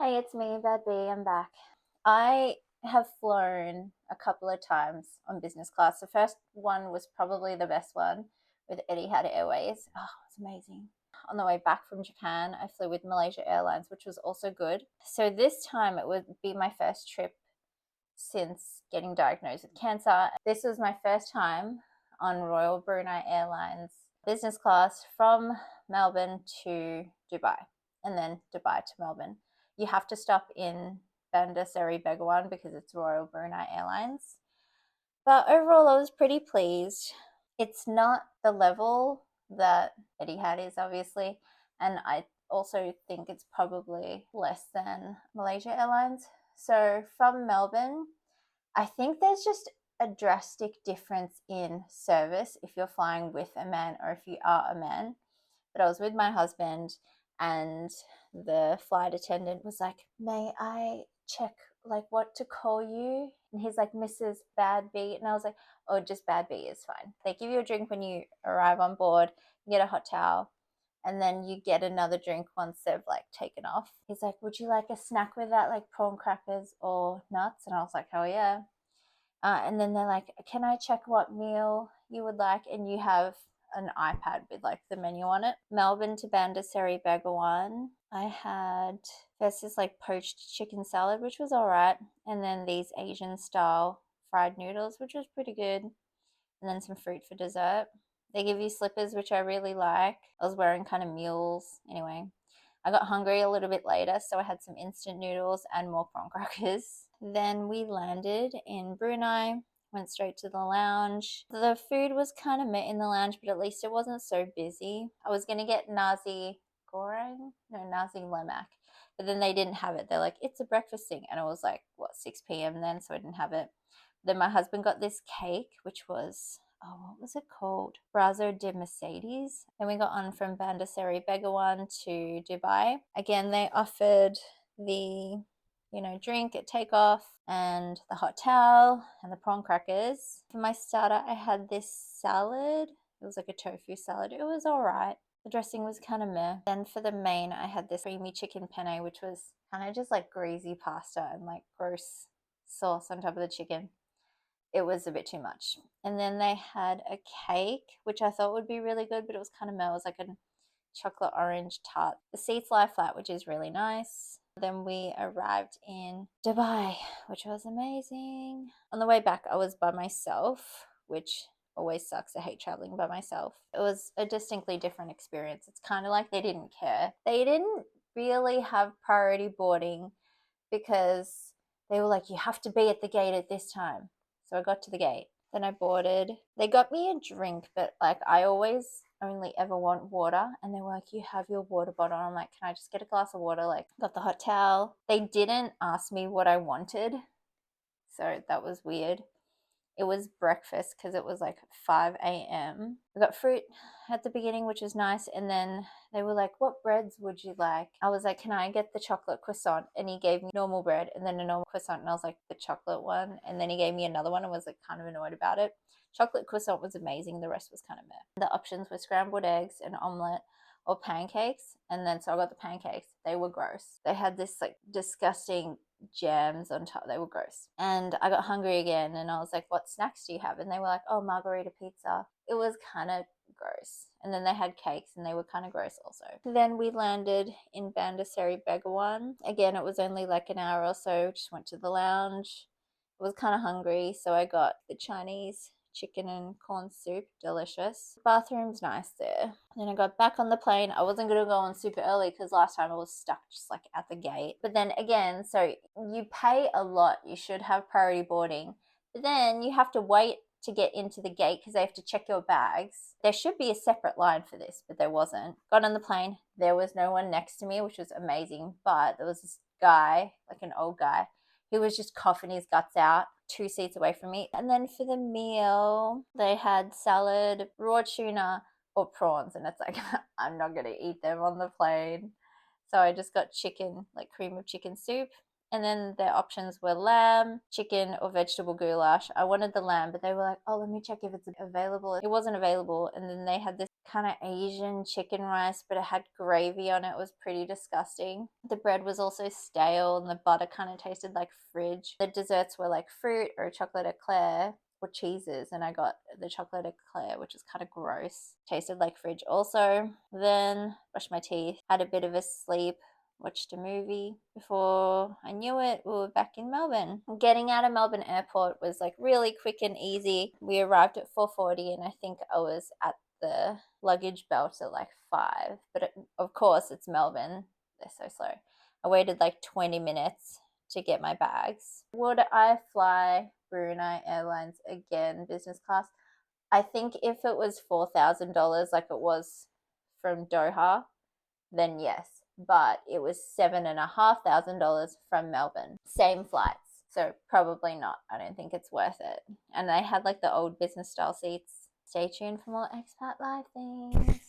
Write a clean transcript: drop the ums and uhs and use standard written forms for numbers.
Hey, it's me, Bad B. I'm back. I have flown a couple of times on business class. The first one was probably the best one with Etihad Airways. Oh, it was amazing. On the way back from Japan, I flew with Malaysia Airlines, which was also good. So this time it would be my first trip since getting diagnosed with cancer. This was my first time on Royal Brunei Airlines business class from Melbourne to Dubai and then Dubai to Melbourne. You have to stop in Bandar Seri Begawan because it's Royal Brunei Airlines. But overall, I was pretty pleased. It's not the level that Etihad is, obviously, and I also think it's probably less than Malaysia Airlines. So from Melbourne, I think there's just a drastic difference in service if you're flying with a man or if you are a man. But I was with my husband, and the flight attendant was like, "May I check like what to call you?" And he's like, "Mrs. Bad B." And I was like, "Oh, just Bad B is fine." They give you a drink when you arrive on board, you get a hot towel, and then you get another drink once they've like taken off. He's like, "Would you like a snack with that, like prawn crackers or nuts?" And I was like, "Oh yeah." And then they're like, "Can I check what meal you would like?" And you have an iPad with like the menu on it. Melbourne to Bandar Seri Begawan, I had first this like poached chicken salad, which was all right, and then these Asian style fried noodles, which was pretty good, and then some fruit for dessert. They give you slippers, which I really like. I was wearing kind of mules. Anyway, I got hungry a little bit later, so I had some instant noodles and more prawn crackers. Then we landed in Brunei, went straight to the lounge. The food was kind of meh in the lounge, but at least it wasn't so busy. I was going to get nasi goreng, no, nasi lemak, but then they didn't have it. They're like, "It's a breakfast thing." And it was like, what, 6 p.m. then, so I didn't have it. Then my husband got this cake, which was, oh, what was it called? Brazo de Mercedes. Then we got on from Bandar Seri Begawan to Dubai. Again, they offered the, drink at takeoff and the hot towel and the prawn crackers. For my starter, I had this salad. It was like a tofu salad. It was all right. The dressing was kind of meh. Then for the main, I had this creamy chicken penne, which was kind of just like greasy pasta and like gross sauce on top of the chicken. It was a bit too much. And then they had a cake, which I thought would be really good, but it was kind of meh. It was like a chocolate orange tart. The seats lie flat, which is really nice. Then we arrived in Dubai, which was amazing. On the way back, I was by myself, which always sucks. I hate traveling by myself. It was a distinctly different experience. It's kind of like they didn't care. They didn't really have priority boarding because they were like, "You have to be at the gate at this time." So I got to the gate. Then I boarded. They got me a drink, but like I always only ever want water. And they were like, "You have your water bottle." I'm like, "Can I just get a glass of water?" Like, got the hot towel. They didn't ask me what I wanted. So that was weird. It was breakfast because it was like 5 a.m. We got fruit at the beginning, which was nice. And then they were like, "What breads would you like?" I was like, "Can I get the chocolate croissant?" And he gave me normal bread and then a normal croissant. And I was like, "The chocolate one." And then he gave me another one and was like kind of annoyed about it. Chocolate croissant was amazing. The rest was kind of meh. The options were scrambled eggs, an omelette, or pancakes. And then so I got the pancakes. They were gross. They had this like disgusting jams on top. They were gross. And I got hungry again and I was like, "What snacks do you have?" And they were like, "Oh, margarita pizza." It was kind of gross. And then they had cakes and they were kind of gross also. Then we landed in Bandar Seri Begawan. Again, it was only like an hour or so. Just went to the lounge. I was kind of hungry, so I got the Chinese chicken and corn soup, delicious. The bathroom's nice there. Then I got back on the plane. I wasn't going to go on super early because last time I was stuck just like at the gate. But then again, so you pay a lot. You should have priority boarding. But then you have to wait to get into the gate because they have to check your bags. There should be a separate line for this, but there wasn't. Got on the plane. There was no one next to me, which was amazing. But there was this guy, like an old guy, he was just coughing his guts out 2 seats away from me. And then for the meal, they had salad, raw tuna, or prawns. And it's like, I'm not going to eat them on the plane. So I just got chicken, like cream of chicken soup, And then their options were lamb, chicken, or vegetable goulash. I wanted the lamb, but they were like, oh, let me check if it's available. It wasn't available. And then they had this kind of Asian chicken rice, but it had gravy on it. It was pretty disgusting. The bread was also stale, and the butter kind of tasted like fridge. The desserts were like fruit or chocolate eclair or cheeses, and I got the chocolate eclair, which is kind of gross. Tasted like fridge also. Then brushed my teeth, had a bit of a sleep, watched a movie. Before I knew it, we were back in Melbourne. Getting out of Melbourne airport was like really quick and easy. We arrived at 4:40, and I think I was at the luggage belt at like 5. But of course, it's Melbourne. They're so slow. I waited like 20 minutes to get my bags. Would I fly Brunei Airlines again, business class? I think if it was $4,000 like it was from Doha, then yes. But it was $7,500 from Melbourne. Same flights. So probably not. I don't think it's worth it. And I had like the old business style seats. Stay tuned for more expat life things.